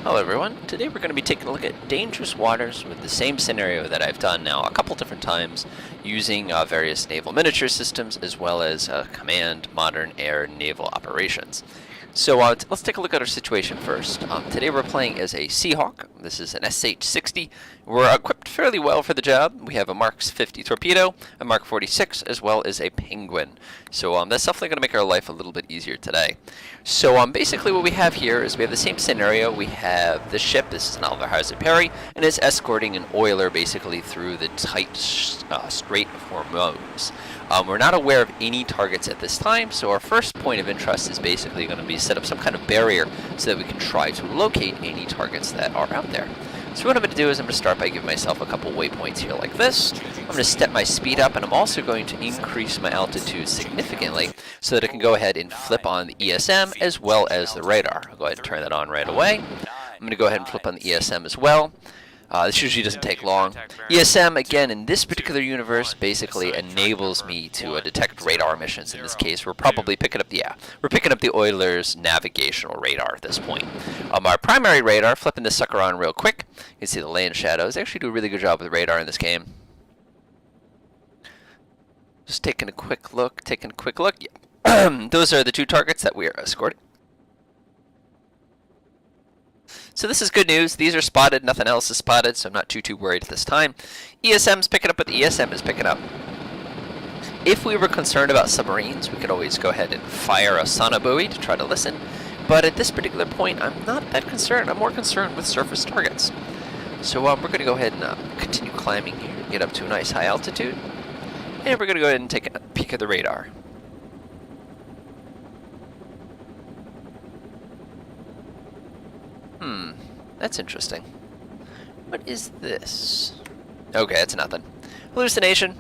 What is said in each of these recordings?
Hello everyone, today we're going to be taking a look at dangerous waters with the same scenario that I've done now a couple different times using various naval miniature systems as well as command modern air naval operations. So let's take a look at our situation first. Today we're playing as a Seahawk. This is an SH-60. We're equipped fairly well for the job. We have a Mark 50 torpedo, a Mark 46, as well as a Penguin. So that's definitely going to make our life a little bit easier today. So basically what we have here is we have the same scenario. We have the ship, this is an Alvarez Perry, and it's escorting an oiler basically through the tight Strait of Hormuz. We're not aware of any targets at this time, so our first point of interest is basically going to be set up some kind of barrier so that we can try to locate any targets that are out there. So what I'm going to do is I'm going to start by giving myself a couple waypoints here like this. I'm going to step my speed up, and I'm also going to increase my altitude significantly so that I can go ahead and flip on the ESM as well as the radar. I'll go ahead and turn that on right away. I'm going to go ahead and flip on the ESM as well. This usually doesn't take long. ESM, again, in this particular universe, basically enables me to detect radar missions. In this case, we're probably picking up the Oiler's navigational radar at this point. Our primary radar, flipping this sucker on real quick, you can see the land shadows. They actually do a really good job with radar in this game. Just taking a quick look, Yeah. Those are the two targets that we are escorting. So this is good news. These are spotted. Nothing else is spotted, so I'm not too worried at this time. ESM's picking up what the ESM is picking up. If we were concerned about submarines, we could always go ahead and fire a sonobuoy to try to listen. But at this particular point, I'm not that concerned. I'm more concerned with surface targets. So we're going to go ahead and continue climbing here, get up to a nice high altitude. And we're going to go ahead and take a peek at the radar. That's interesting. What is this? Okay, that's nothing. Hallucination.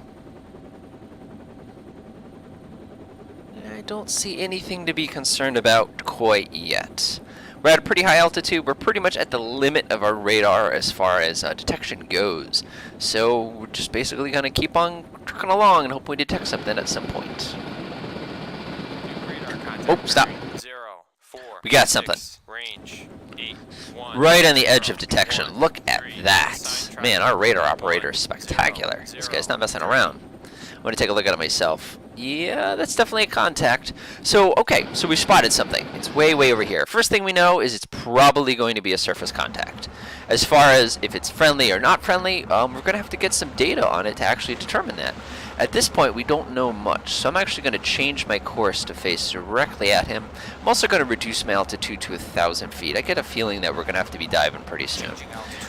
I don't see anything to be concerned about quite yet. We're at a pretty high altitude. We're pretty much at the limit of our radar as far as detection goes. So we're just basically going to keep on trucking along and hope we detect something at some point. Oh, stop. We got something. Range. Right on the edge of detection. Look at that. Man, our radar operator is spectacular. This guy's not messing around. I'm going to take a look at it myself. Yeah, that's definitely a contact. So, okay, so we spotted something. It's way over here. First thing we know is it's probably going to be a surface contact. As far as if it's friendly or not friendly, we're going to have to get some data on it to actually determine that. At this point, we don't know much, so I'm actually going to change my course to face directly at him. I'm also going to reduce my altitude to 1,000 feet. I get a feeling that we're going to have to be diving pretty soon.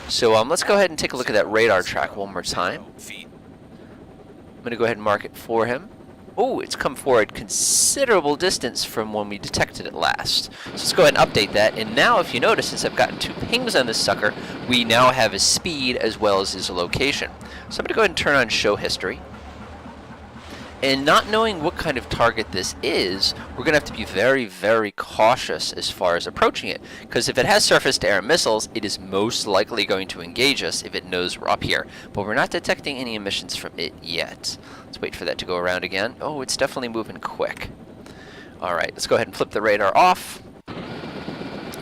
So let's go ahead and take a look at that radar track one more time. I'm going to go ahead and mark it for him. Oh, it's come forward considerable distance from when we detected it last. So let's go ahead and update that. And now, if you notice, since I've gotten 2 pings on this sucker, we now have his speed as well as his location. So I'm going to go ahead and turn on show history. And not knowing what kind of target this is, we're going to have to be very cautious as far as approaching it. Because if it has surface-to-air missiles, it is most likely going to engage us if it knows we're up here. But we're not detecting any emissions from it yet. Let's wait for that to go around again. Oh, it's definitely moving quick. Alright, let's go ahead and flip the radar off.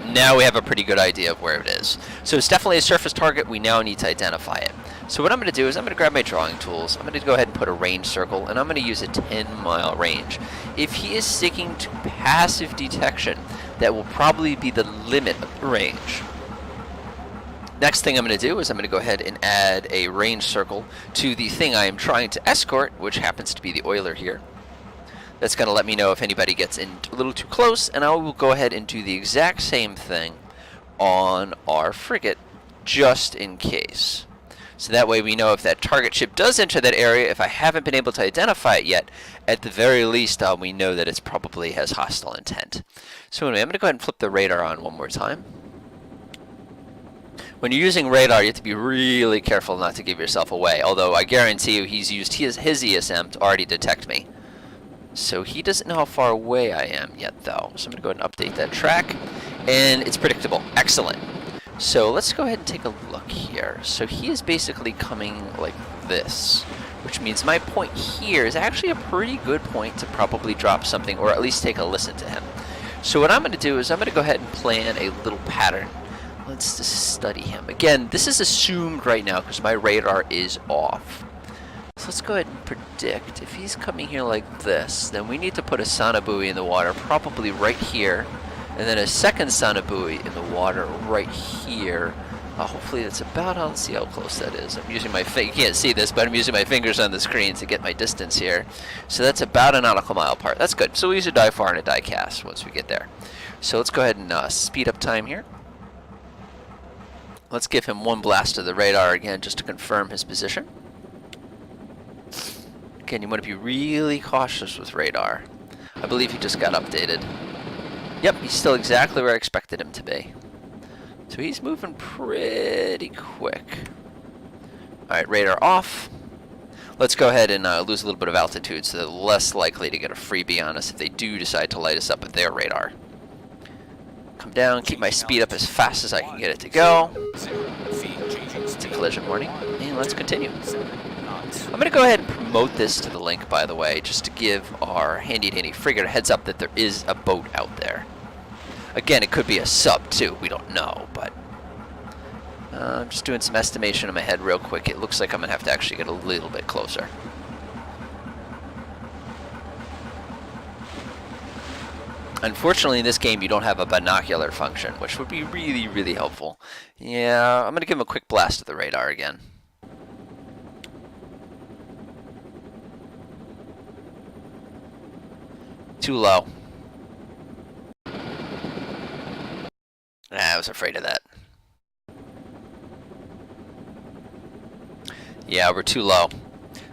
Now we have a pretty good idea of where it is. So it's definitely a surface target. We now need to identify it. So what I'm going to do is I'm going to grab my drawing tools. I'm going to go ahead and put a range circle, and I'm going to use a 10-mile range. If he is sticking to passive detection, that will probably be the limit of the range. Next thing I'm going to do is I'm going to go ahead and add a range circle to the thing I am trying to escort, which happens to be the oiler here. That's going to let me know if anybody gets in a little too close, and I will go ahead and do the exact same thing on our frigate, just in case. So that way we know if that target ship does enter that area, if I haven't been able to identify it yet, at the very least we know that it probably has hostile intent. So anyway, I'm going to go ahead and flip the radar on one more time. When you're using radar, you have to be really careful not to give yourself away, although I guarantee you he's used his ESM to already detect me. So he doesn't know how far away I am yet, though. So I'm going to go ahead and update that track, and it's predictable. Excellent. So let's go ahead and take a look here. So he is basically coming like this, which means my point here is actually a pretty good point to probably drop something, or at least take a listen to him. So what I'm going to do is I'm going to go ahead and plan a little pattern Let's just study him. Again, this is assumed right now because my radar is off. So let's go ahead and predict. If he's coming here like this, then we need to put a sonobuoy in the water, probably right here. And then a second sonobuoy in the water right here. Hopefully that's about on. Let's see how close that is. I'm using my you can't see this, but I'm using my fingers on the screen to get my distance here. So that's about a nautical mile apart. That's good. So we'll use a die far and a die cast once we get there. So let's go ahead and speed up time here. Let's give him one blast of the radar again just to confirm his position. Again, you want to be really cautious with radar. I believe he just got updated. Yep, he's still exactly where I expected him to be. So he's moving pretty quick. Alright, radar off. Let's go ahead and lose a little bit of altitude so they're less likely to get a freebie on us if they do decide to light us up with their radar. Come down, keep my speed up as fast as I can get it to go. It's a collision warning, and let's continue. I'm going to go ahead and promote this to the link, by the way, just to give our handy-dandy frigate a heads up that there is a boat out there. Again, it could be a sub, too. We don't know, but I'm just doing some estimation in my head real quick. It looks like I'm going to have to actually get a little bit closer. Unfortunately, in this game, you don't have a binocular function, which would be really, really helpful. Yeah, I'm going to give him a quick blast of the radar again. Too low. I was afraid of that. Yeah, we're too low.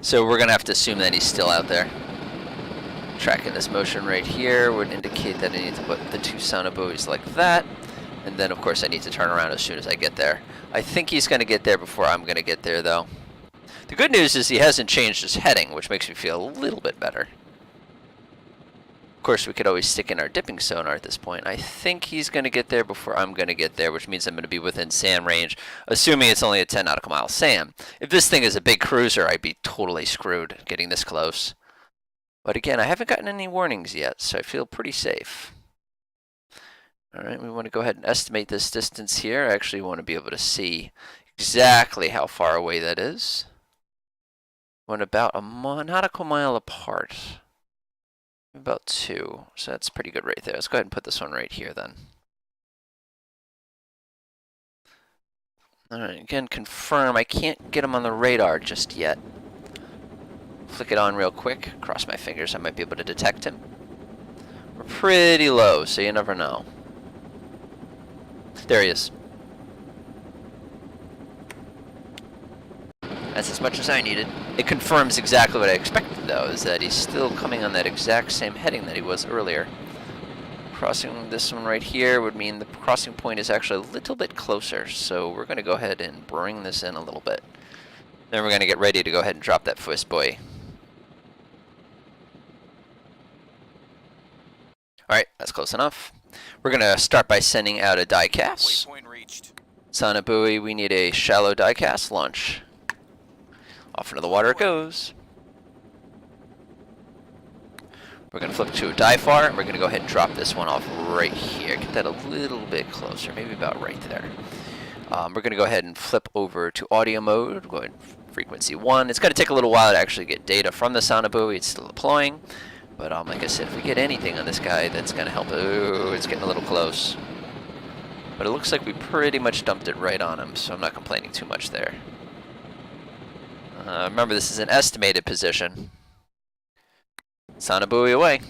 So we're going to have to assume that he's still out there. Tracking this motion right here would indicate that I need to put the two sonobuoys like that. And then, of course, I need to turn around as soon as I get there. I think he's going to get there before I'm going to get there, though. The good news is he hasn't changed his heading, which makes me feel a little bit better. Of course, we could always stick in our dipping sonar at this point. I think he's going to get there before I'm going to get there, which means I'm going to be within SAM range, assuming it's only a 10 nautical mile SAM. If this thing is a big cruiser, I'd be totally screwed getting this close. But again, I haven't gotten any warnings yet, so I feel pretty safe. Alright, we want to go ahead and estimate this distance here. I actually want to be able to see exactly how far away that is. We're about a nautical mile apart. About 2, so that's pretty good right there. Let's go ahead and put this one right here then. Alright, again, confirm. I can't get him on the radar just yet. Flick it on real quick. Cross my fingers, I might be able to detect him. We're pretty low, so you never know. There he is. That's as much as I needed. It confirms exactly what I expected, though, is that he's still coming on that exact same heading that he was earlier. Crossing this one right here would mean the crossing point is actually a little bit closer, so we're going to go ahead and bring this in a little bit. Then we're going to get ready to go ahead and drop that first buoy. Alright, that's close enough. We're going to start by sending out a die cast. Sonobuoy, we need a shallow die cast launch. Off into the water it goes. We're going to flip to a dive far, and we're going to go ahead and drop this one off right here. Get that a little bit closer, maybe about right there. We're going to go ahead and flip over to audio mode. Go ahead and frequency 1. It's going to take a little while to actually get data from the sonobuoy. It's still deploying. But like I said, if we get anything on this guy, that's going to help. Ooh, it's getting a little close. But it looks like we pretty much dumped it right on him, so I'm not complaining too much there. Remember, this is an estimated position. Sonobuoy away.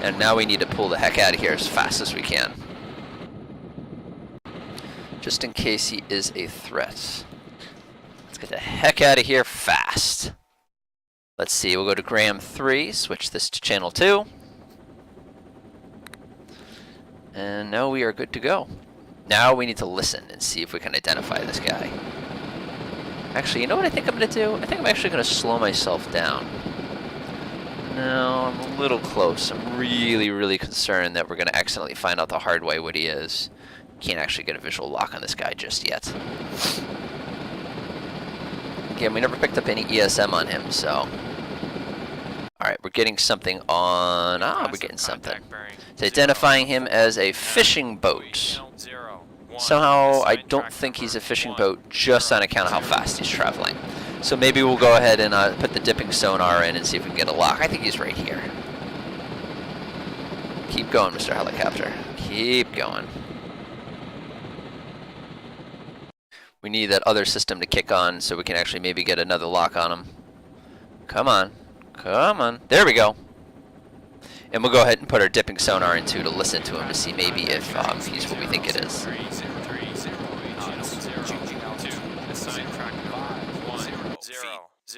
And now we need to pull the heck out of here as fast as we can. Just in case he is a threat. Let's get the heck out of here fast. Let's see, we'll go to Graham 3, switch this to channel 2. And now we are good to go. Now we need to listen and see if we can identify this guy. Actually, you know what I think I'm going to do? I think I'm actually going to slow myself down. No, I'm a little close. I'm really, really concerned that we're going to accidentally find out the hard way what he is. Can't actually get a visual lock on this guy just yet. Again, we never picked up any ESM on him, so... Alright, we're getting something on... we're getting something. It's identifying him as a fishing boat. Somehow, I don't think he's a fishing boat just on account of how fast he's traveling. So maybe we'll go ahead and put the dipping sonar in and see if we can get a lock. I think he's right here. Keep going, Mr. Helicopter. Keep going. We need that other system to kick on so we can actually maybe get another lock on him. Come on. Come on. There we go. And we'll go ahead and put our dipping sonar in too to listen to him to see maybe if he's what we think it is.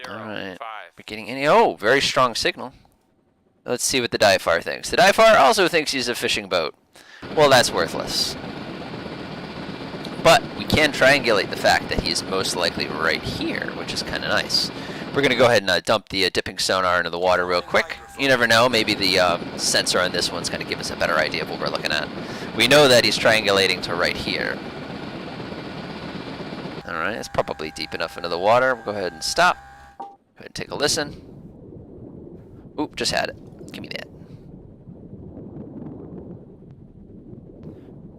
Alright. We're getting any. Oh, very strong signal. Let's see what the Diafar thinks. The Diafar also thinks he's a fishing boat. Well, that's worthless. But we can triangulate the fact that he's most likely right here, which is kind of nice. We're going to go ahead and dump the dipping sonar into the water real quick. You never know, maybe the sensor on this one's going to give us a better idea of what we're looking at. We know that he's triangulating to right here. Alright, it's probably deep enough into the water. We'll go ahead and stop. Go ahead and take a listen. Oop, just had it. Give me that.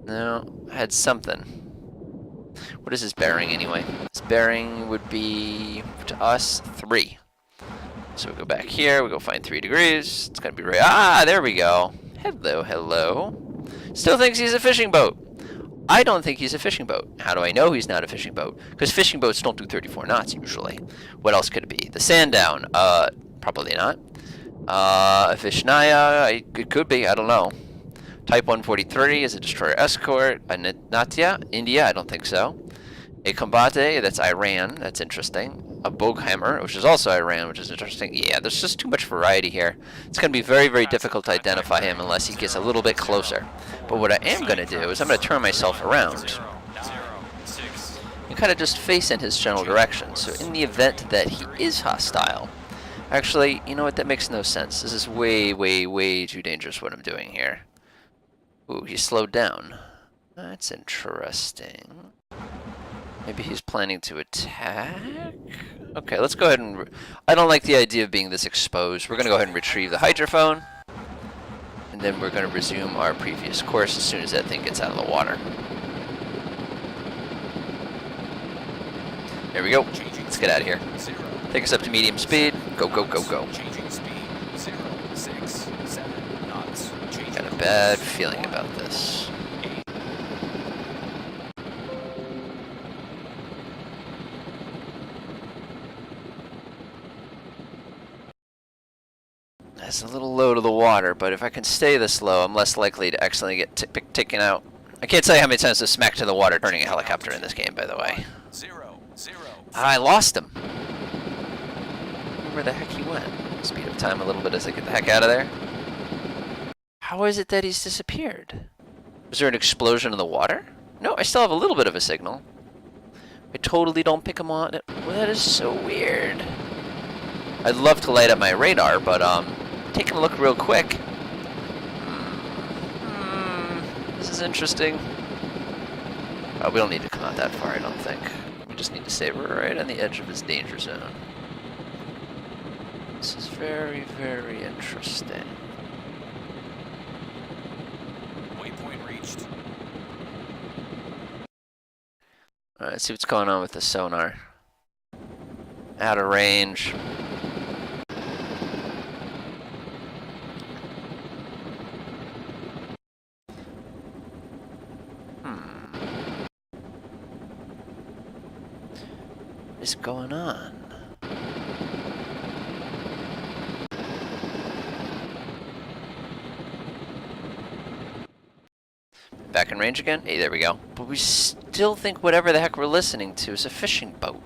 No, I had something. What is his bearing anyway? His bearing would be, to us, 3. So we go back here, we go find 3 degrees. It's gonna be right, ah, there we go. Hello, hello. Still thinks he's a fishing boat. I don't think he's a fishing boat. How do I know he's not a fishing boat? Because fishing boats don't do 34 knots usually. What else could it be? The Sandown, probably not. A Vishnaya, it could be, I don't know. Type 143 is a destroyer escort. A Natya, India, I don't think so. A Combate, that's Iran, that's interesting. A Boghammer, which is also Iran, which is interesting. Yeah, there's just too much variety here. It's going to be very, very difficult to identify him unless he gets a little bit closer. But what I am going to do is I'm going to turn myself around and kind of just face in his general direction. So in the event that he is hostile, actually, you know what, that makes no sense. This is way, way, way too dangerous what I'm doing here. Ooh, he slowed down. That's interesting. Maybe he's planning to attack? Okay, let's go ahead and... I don't like the idea of being this exposed. We're going to go ahead and retrieve the hydrophone. And then we're going to resume our previous course as soon as that thing gets out of the water. There we go. Let's get out of here. Take us up to medium speed. Go, go, go, go. Got a bad feeling about this. It's a little low to the water, but if I can stay this low, I'm less likely to accidentally get taken out. I can't tell you how many times I've smacked to the water turning a helicopter in this game, by the way. I lost him. Where the heck he went? Speed up time a little bit as I get the heck out of there. How is it that he's disappeared? Was there an explosion in the water? No, I still have a little bit of a signal. I totally don't pick him on. Well, that is so weird. I'd love to light up my radar, but taking a look real quick. This is interesting. We don't need to come out that far, I don't think. We just need to stay right on the edge of his danger zone. This is very, very interesting. Waypoint reached. Alright, let's see what's going on with the sonar. Out of range. What is going on? Back in range again? Hey, there we go. But we still think whatever the heck we're listening to is a fishing boat.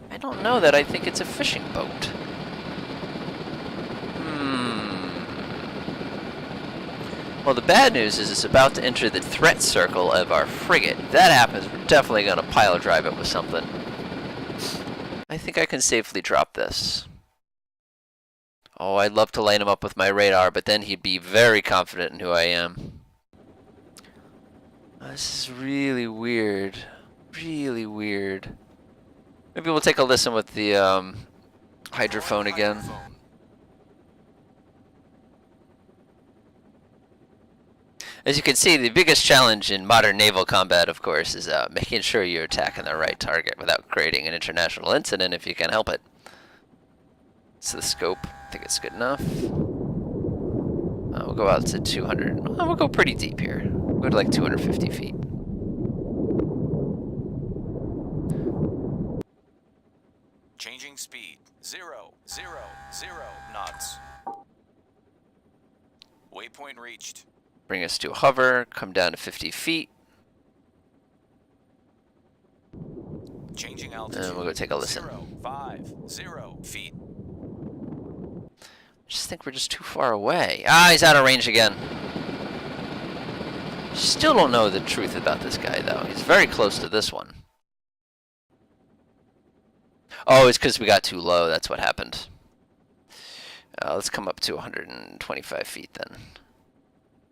I don't know that I think it's a fishing boat. Well, the bad news is it's about to enter the threat circle of our frigate. If that happens, we're definitely going to pile drive it with something. I think I can safely drop this. Oh, I'd love to line him up with my radar, but then he'd be very confident in who I am. This is really weird. Really weird. Maybe we'll take a listen with the hydrophone again. As you can see, the biggest challenge in modern naval combat, of course, is making sure you're attacking the right target without creating an international incident if you can help it. So the scope, I think it's good enough. We'll go out to 200. We'll go pretty deep here. We'll go to like 250 feet. Changing speed. 0, 0, 0 knots. Waypoint reached. Bring us to a hover, come down to 50 feet. Changing altitude. And we'll go take a listen. 0, 5, 0 feet. I just think we're just too far away. Ah, he's out of range again. Still don't know the truth about this guy, though. He's very close to this one. Oh, it's because we got too low. That's what happened. Let's come up to 125 feet then.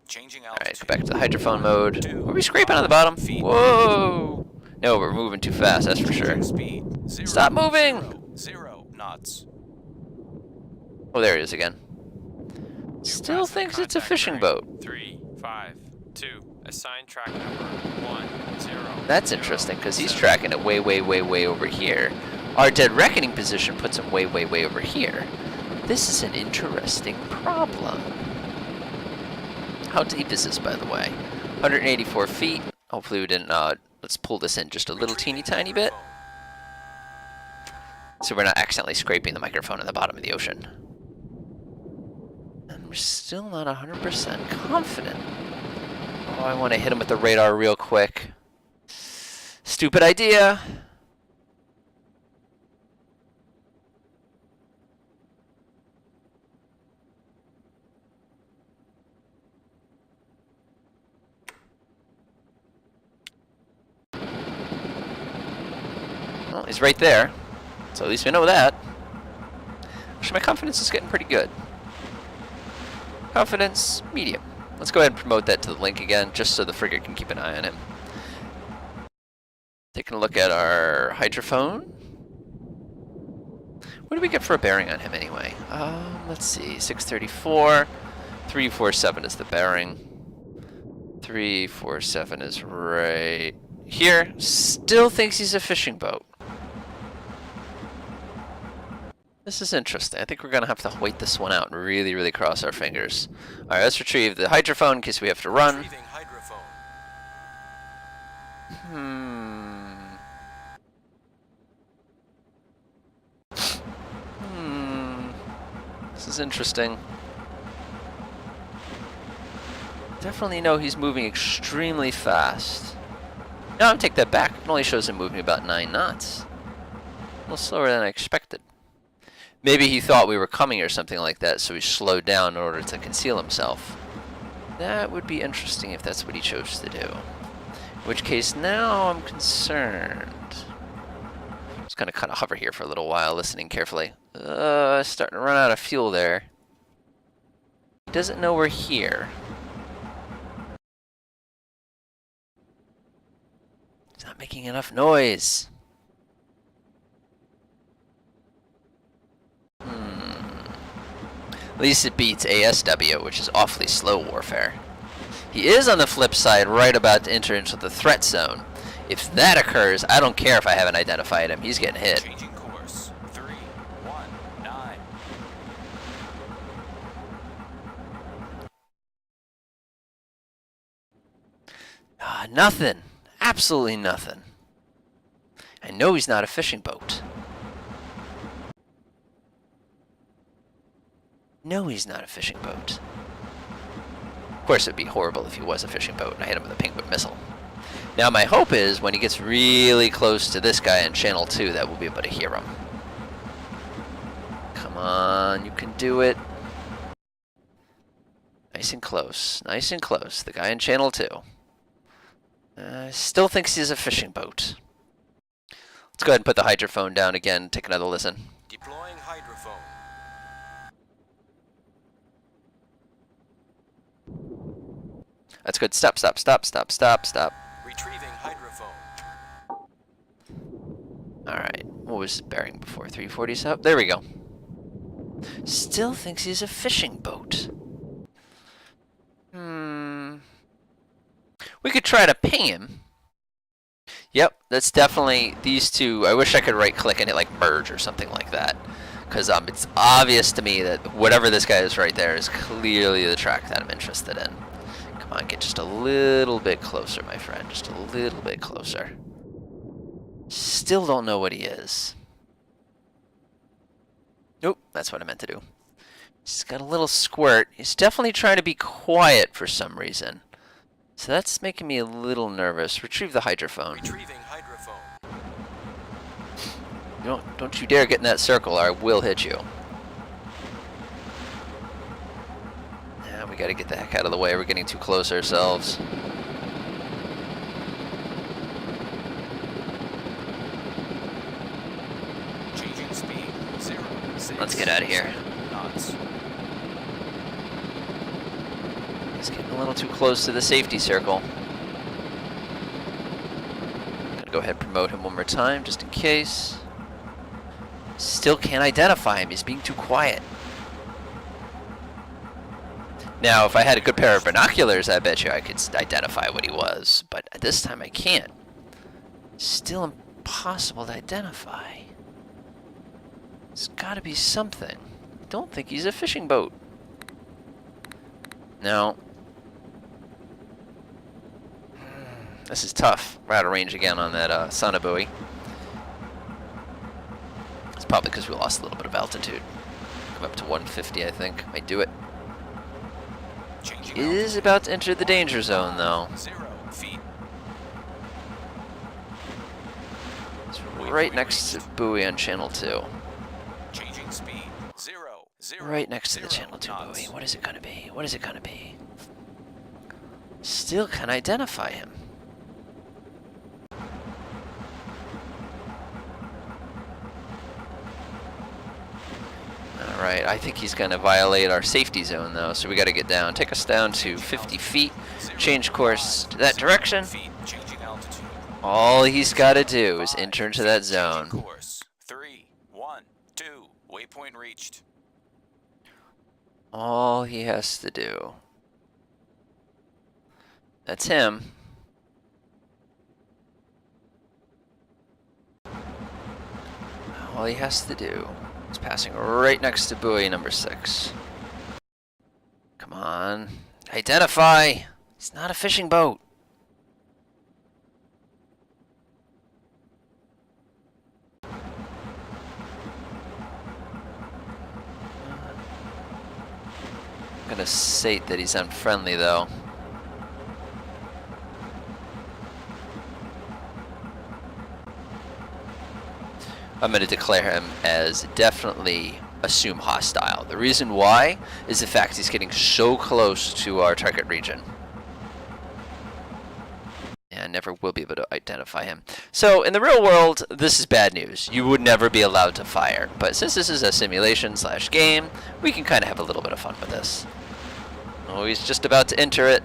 Changing altitude. Alright, go back to the hydrophone mode. Are we scraping on the bottom? Whoa! No, we're moving too fast, that's for sure. Speed. 0, Stop moving! 0 knots. Oh, there he is again. Still thinks it's a fishing boat. 3, 5, 2. Assign track number 1, 0. That's interesting, because he's tracking it way, way, way, way over here. Our dead reckoning position puts him way, way, way over here. This is an interesting problem. How deep is this, by the way? 184 feet. Hopefully we didn't, let's pull this in just a little teeny tiny bit. So we're not accidentally scraping the microphone at the bottom of the ocean. And we're still not 100% confident. Oh, I want to hit him with the radar real quick. Stupid idea. Well, he's right there, so at least we know that. Actually, my confidence is getting pretty good. Confidence, medium. Let's go ahead and promote that to the link again, just so the frigate can keep an eye on him. Taking a look at our hydrophone. What do we get for a bearing on him anyway? Let's see, 634. 347 is the bearing. 347 is right here. Still thinks he's a fishing boat. This is interesting. I think we're going to have to wait this one out and really, really cross our fingers. Alright, let's retrieve the hydrophone in case we have to run. Retrieving hydrophone. This is interesting. Definitely know he's moving extremely fast. No, I'll take that back. It only shows him moving about 9 knots. A little slower than I expected. Maybe he thought we were coming or something like that, so he slowed down in order to conceal himself. That would be interesting if that's what he chose to do. In which case, now I'm concerned. Just gonna kind of hover here for a little while, listening carefully. Starting to run out of fuel there. He doesn't know we're here. He's not making enough noise. At least it beats ASW, which is awfully slow warfare. He is, on the flip side, right about to enter into the threat zone. If that occurs, I don't care if I haven't identified him. He's getting hit. Changing course. 3, 1, 9. Nothing. Absolutely nothing. I know he's not a fishing boat. No, he's not a fishing boat. Of course, it'd be horrible if he was a fishing boat and I hit him with a penguin missile. Now, my hope is when he gets really close to this guy in Channel 2 that we'll be able to hear him. Come on, you can do it. Nice and close. Nice and close. The guy in Channel 2. Still thinks he's a fishing boat. Let's go ahead and put the hydrophone down again, take another listen. Deploying hydrophone. That's good. Stop, stop, stop, stop, stop, stop. Retrieving hydrophone. Alright, what was his bearing before? 347? There we go. Still thinks he's a fishing boat. We could try to ping him. Yep, that's definitely these two. I wish I could right click and hit like merge or something like that. Because it's obvious to me that whatever this guy is right there is clearly the track that I'm interested in. Come on, get just a little bit closer, my friend. Just a little bit closer. Still don't know what he is. Nope, that's what I meant to do. He's got a little squirt. He's definitely trying to be quiet for some reason. So that's making me a little nervous. Retrieve the hydrophone. Retrieving hydrophone. Don't you dare get in that circle or I will hit you. Yeah, we gotta get the heck out of the way. We're getting too close ourselves. Changing speed. 0, 6, Let's get out of here. 7 knots. He's getting a little too close to the safety circle. Gonna go ahead and promote him one more time just in case. Still can't identify him. He's being too quiet. Now, if I had a good pair of binoculars, I bet you I could identify what he was. But at this time, I can't. Still impossible to identify. It's got to be something. I don't think he's a fishing boat. No. This is tough. We're out of range again on that sonobuoy. It's probably because we lost a little bit of altitude. Come up to 150, I think. Might do it. Changing He is about to enter the danger zone, though. 0 feet. It's right next to buoy on channel 2. Changing speed. 0, 0. Right next to the 0 channel 2 knots. buoy. What is it gonna be? What is it gonna be? Still can't identify him. Alright, I think he's gonna violate our safety zone though, so we gotta get down. Take us down to 50 feet, change course to that direction. Feet. Changing altitude. All he's gotta do is 5 enter into that feet. zone. Changing course. 3, 1, 2. Waypoint reached. All he has to do. That's him. All he has to do is passing right next to buoy number 6. Come on. Identify! It's not a fishing boat. I'm gonna state that he's unfriendly though. I'm going to declare him as definitely assume hostile. The reason why is the fact he's getting so close to our target region. And I never will be able to identify him. So in the real world, this is bad news. You would never be allowed to fire. But since this is a simulation / game, we can kind of have a little bit of fun with this. Oh, he's just about to enter it.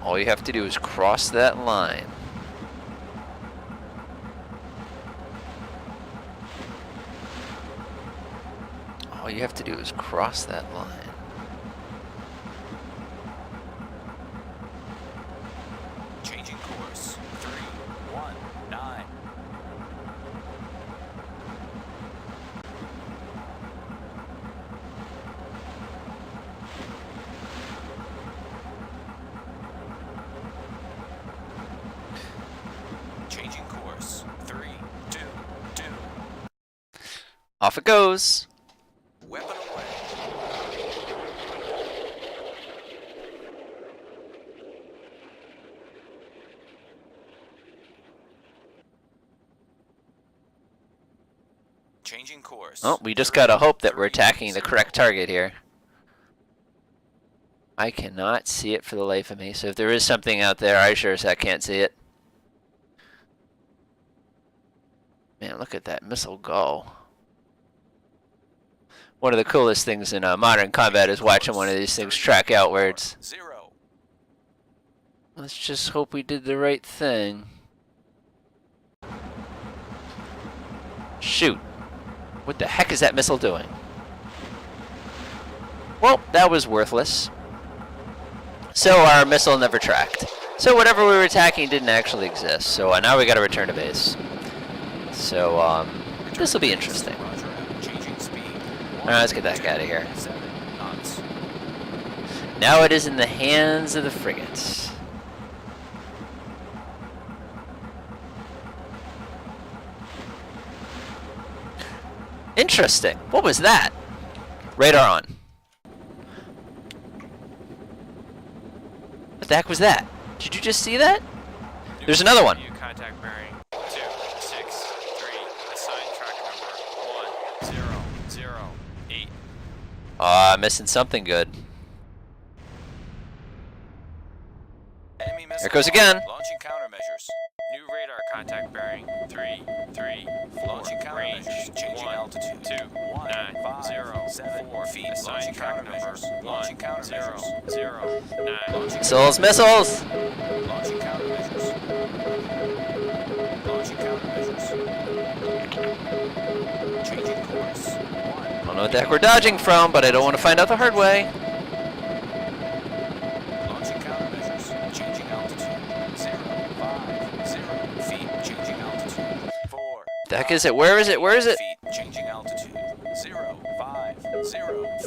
All you have to do is cross that line. All you have to do is cross that line. Changing course. 3, 1, 9. Changing course. 3, 2, 2. Off it goes. Weapon away. Changing course. Oh, we just gotta hope that we're attacking the correct target here. I cannot see it for the life of me, so if there is something out there, I sure as heck can't see it. Man, look at that missile go. One of the coolest things in modern combat is watching one of these things track outwards. 0. Let's just hope we did the right thing. Shoot. What the heck is that missile doing? Well, that was worthless. So our missile never tracked. So whatever we were attacking didn't actually exist. So now we got to return to base. So this will be interesting. All right, let's get that guy out of here. Now it is in the hands of the frigates. Interesting. What was that? Radar on. What the heck was that? Did you just see that? There's another one. Contact bearing 263. Assign track number 1008. Missing something good. Enemy missile There it goes again. Launching countermeasures. New radar contact bearing 334. Launching Range countermeasures. Changing altitude. 29074 feet. Assign Launching track number countermeasures. Launching countermeasures. 1009. Missiles, missiles! Launching countermeasures. Launching countermeasures. Changing course. I don't know what the heck we're dodging from, but I don't want to find out the hard way. Launching countermeasures. Changing altitude. 050 feet. Changing altitude. 4. The heck is it? Where is it? Where is it? Feet. Changing altitude. 050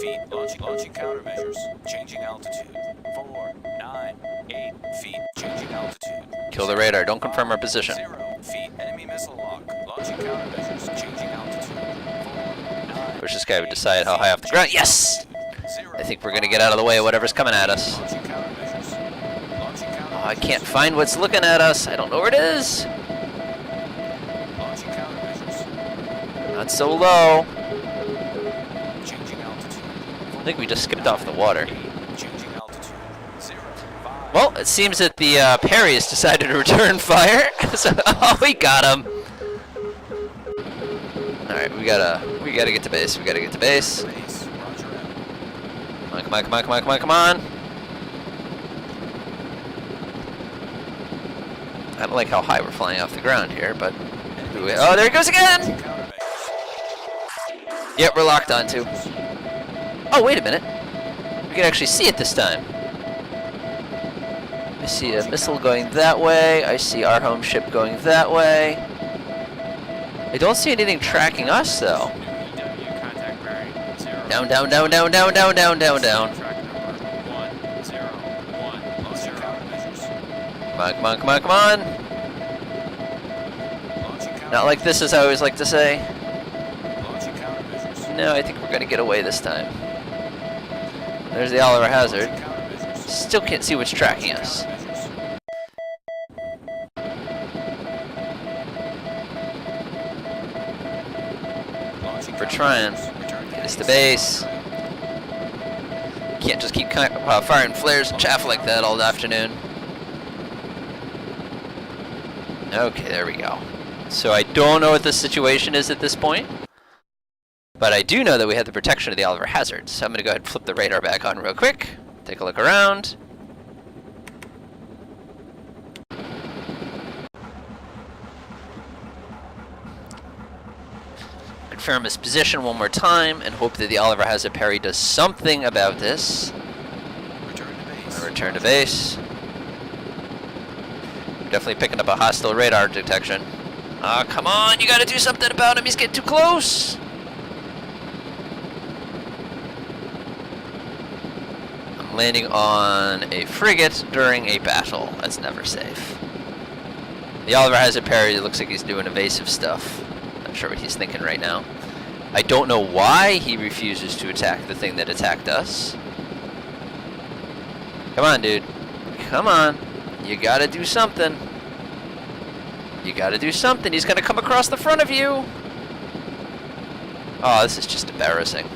feet. Launching countermeasures. Changing altitude. 498 feet. Changing altitude. Kill the radar. Don't confirm our position. 0 feet. Enemy missile lock. Launching countermeasures. Changing altitude. 4 Wish this guy would decide how high off the ground. Yes! I think we're gonna get out of the way of whatever's coming at us. Launching countermeasures. Launching Oh, I countermeasures. can't find what's looking at us. I don't know where it is. Launching countermeasures. Not so low. Changing altitude. I think we just skipped off the water. Changing altitude. 05. Well, it seems that the Perry has decided to return fire. So, oh, we got him. All right, we gotta get to base. We gotta get to base. Base. Roger out. Come on, come on, come on, come on, come on, come on. I don't like how high we're flying off the ground here, but oh, there he goes again. Countermeasures. Yep, we're locked onto. Oh, wait a minute. We can actually see it this time. I see a missile going that way. I see our home ship going that way. I don't see anything tracking us, though. New EW contact bearing 0. Down, down, down, down, down, down, down, down, down. Track number 10110. Launching countermeasures. Come on, come on, come on, come on. Launching countermeasures. Not like this, as I always like to say. Launching countermeasures. No, I think we're going to get away this time. There's the Oliver Hazard. Launching countermeasures. Still can't see what's tracking us. Countermeasures. Launching We're trying. countermeasures. Return Get us to base. Can't just keep firing flares and chaff like that all afternoon. Okay, there we go. So I don't know what the situation is at this point, but I do know that we have the protection of the Oliver Hazard. So I'm going to go ahead and flip the radar back on real quick. Take a look around. Confirm his position one more time and hope that the Oliver Hazard Perry does something about this. Return to base. Return to base. We're definitely picking up a hostile radar detection. Ah, come on, you gotta do something about him, he's getting too close! I'm landing on a frigate during a battle. That's never safe. The Oliver Hazard Perry looks like he's doing evasive stuff. Not sure what he's thinking right now. I don't know why he refuses to attack the thing that attacked us. Come on, dude. Come on. You gotta do something. You gotta do something. He's gonna come across the front of you. Oh, this is just embarrassing.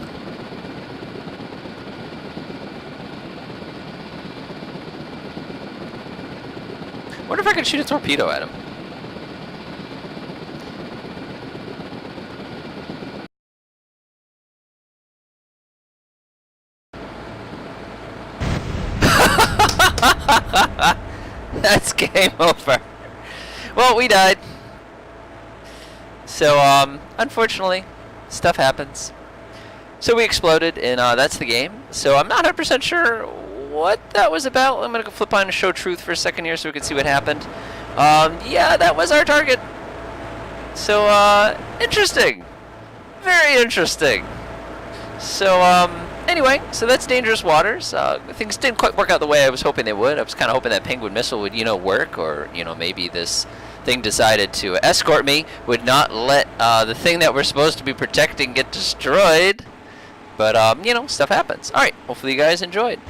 Wonder if I can shoot a torpedo at him. That's game over. Well, we died. So, unfortunately, stuff happens. So we exploded, and that's the game. So I'm not 100% sure what that was about. I'm gonna go flip on and show truth for a second here so we can see what happened. Yeah, that was our target. So, interesting. Very interesting. So, anyway, so that's Dangerous Waters. Things didn't quite work out the way I was hoping they would. I was kind of hoping that Penguin Missile would, work, or, maybe this thing decided to escort me, would not let the thing that we're supposed to be protecting get destroyed. But, stuff happens. Alright, hopefully you guys enjoyed.